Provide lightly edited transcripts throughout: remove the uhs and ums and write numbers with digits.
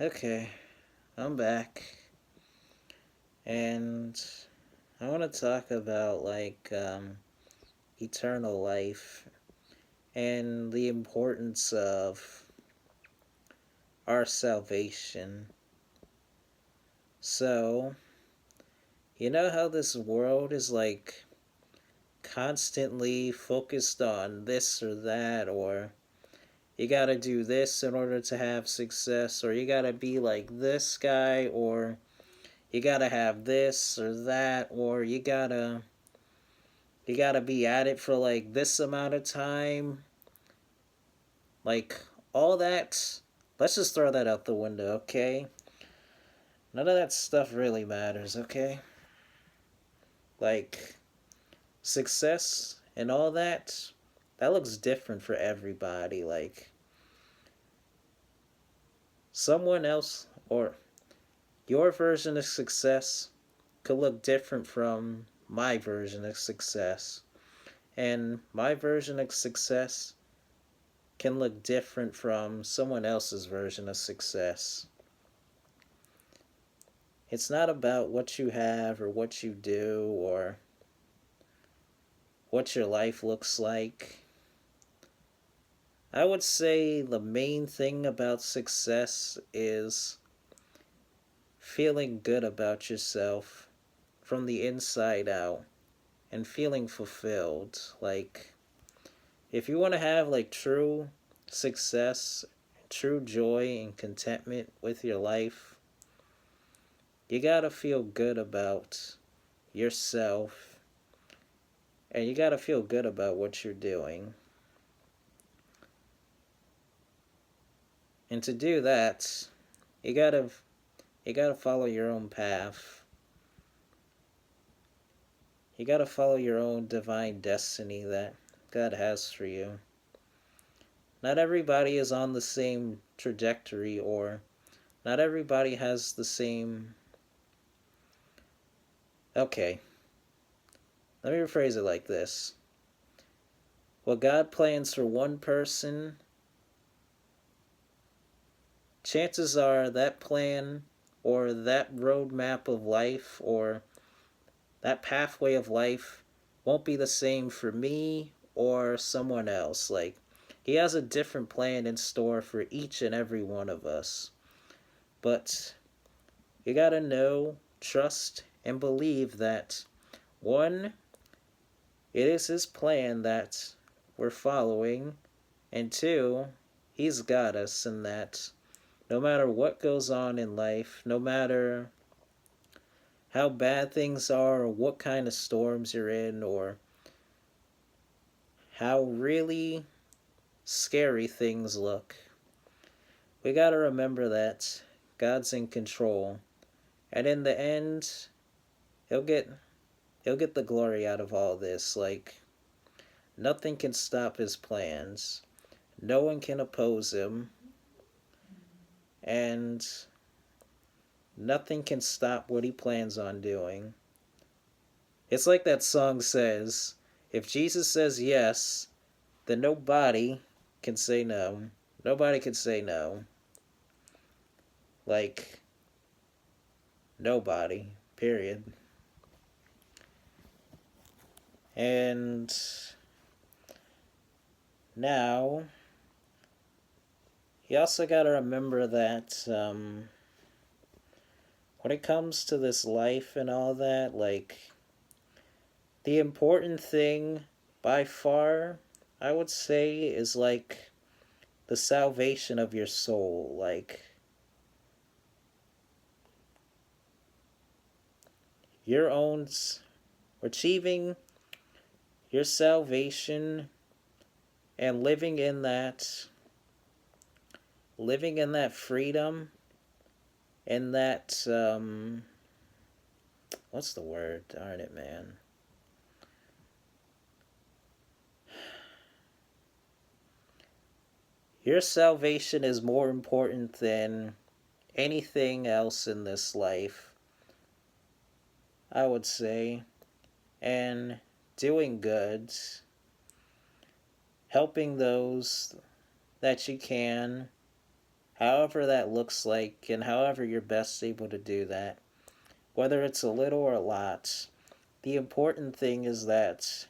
Okay, I'm back, and I want to talk about eternal life and the importance of our salvation. So, you know how this world is constantly focused on this or that, or you gotta do this in order to have success, or you gotta be like this guy, or you gotta have this or that, or you gotta be at it for this amount of time. Like all that, let's just throw that out the window, okay? None of that stuff really matters, okay? Like success and all that, that looks different for everybody. Like someone else or your version of success could look different from my version of success. And my version of success can look different from someone else's version of success. It's not about what you have or what you do or what your life looks like. I would say the main thing about success is feeling good about yourself from the inside out and feeling fulfilled. Like, if you want to have true success, true joy, and contentment with your life, you gotta feel good about yourself and you gotta feel good about what you're doing. And to do that, you gotta you gotta follow your own path. You gotta follow your own divine destiny that God has for you. Not everybody is on the same trajectory, or not everybody has the same. Okay, let me rephrase it like this. What God plans for one person, chances are that plan or that roadmap of life or that pathway of life won't be the same for me or someone else. Like, he has a different plan in store for each and every one of us. But you gotta know, trust, and believe that one, it is his plan that we're following, and two, he's got us, and that no matter what goes on in life, no matter how bad things are, or what kind of storms you're in, or how really scary things look, we gotta remember that God's in control. And in the end, he'll get he'll get the glory out of all this. Like, nothing can stop his plans. No one can oppose him. And nothing can stop what he plans on doing. It's like that song says, if Jesus says yes, then nobody can say no. Nobody can say no. Like, nobody. Period. And now, you also gotta remember that when it comes to this life and all that, the important thing by far, I would say, is the salvation of your soul. Like, your own achieving your salvation and living in that freedom and that what's the word, darn it, man, your salvation is more important than anything else in this life, I would say. And doing good, helping those that you can, however that looks like, and however you're best able to do that. Whether it's a little or a lot, the important thing is that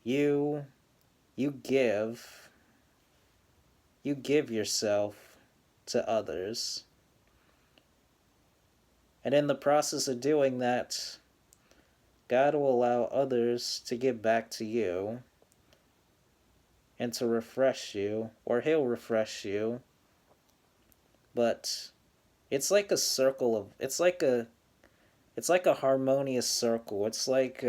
you you give you give yourself to others. And in the process of doing that, God will allow others to give back to you and to refresh you, or He'll refresh you. But it's like a circle of it's like a harmonious circle. It's like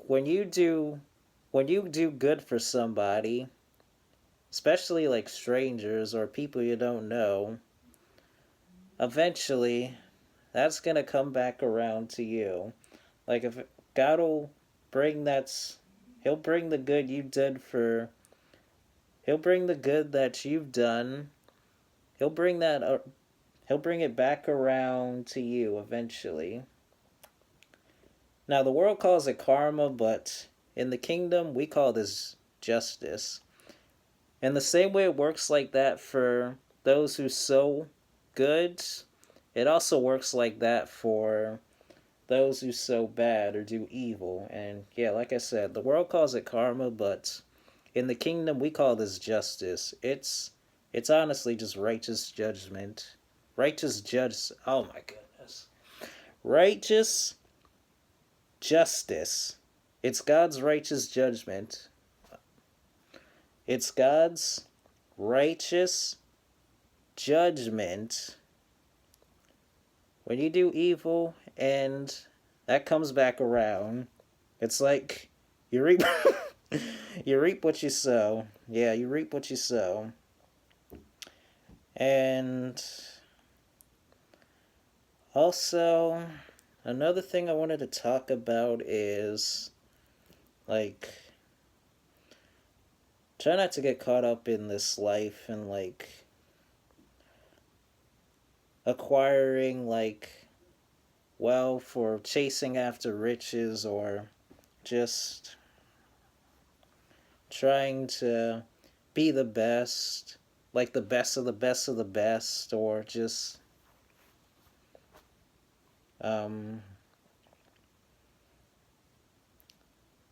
when you do good for somebody, especially like strangers or people you don't know, eventually that's going to come back around to you. Like if God will bring that's he'll bring the good you did for he'll bring the good that you've done. He'll bring that he'll bring it back around to you eventually. Now the world calls it karma, but in the kingdom we call this justice. And the same way it works like that for those who sow good, it also works like that for those who sow bad or do evil. And yeah, like I said, the world calls it karma, but in the kingdom we call this justice. It's honestly just righteous judgment. Righteous judge oh my goodness. Righteous justice. It's God's righteous judgment. It's God's righteous judgment when you do evil and that comes back around. It's like you reap you reap what you sow. Yeah, you reap what you sow. And also another thing I wanted to talk about is like try not to get caught up in this life and like acquiring like wealth or chasing after riches or just trying to be the best, like the best of the best of the best, or just um,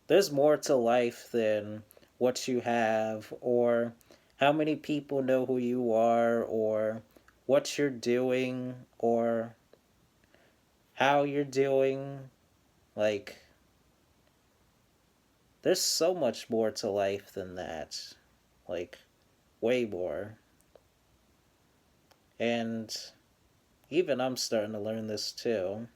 there's more to life than what you have or how many people know who you are or what you're doing or how you're doing. Like, there's so much more to life than that. Like, way more. And even I'm starting to learn this too.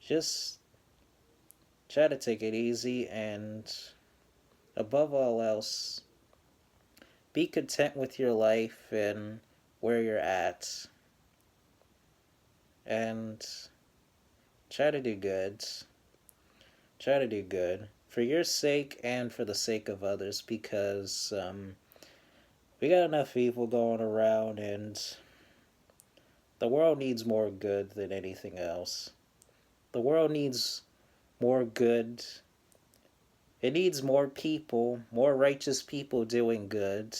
Just try to take it easy and, above all else, be content with your life and where you're at. And try to do good. Try to do good. For your sake and for the sake of others because we got enough evil going around and the world needs more good than anything else. The world needs more good. It needs more people, more righteous people doing good.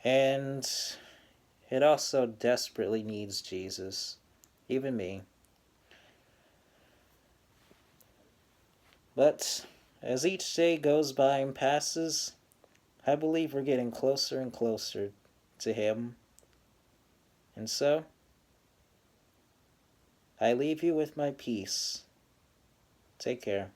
And it also desperately needs Jesus. Even me. But as each day goes by and passes, I believe we're getting closer and closer to Him. And so, I leave you with my peace. Take care.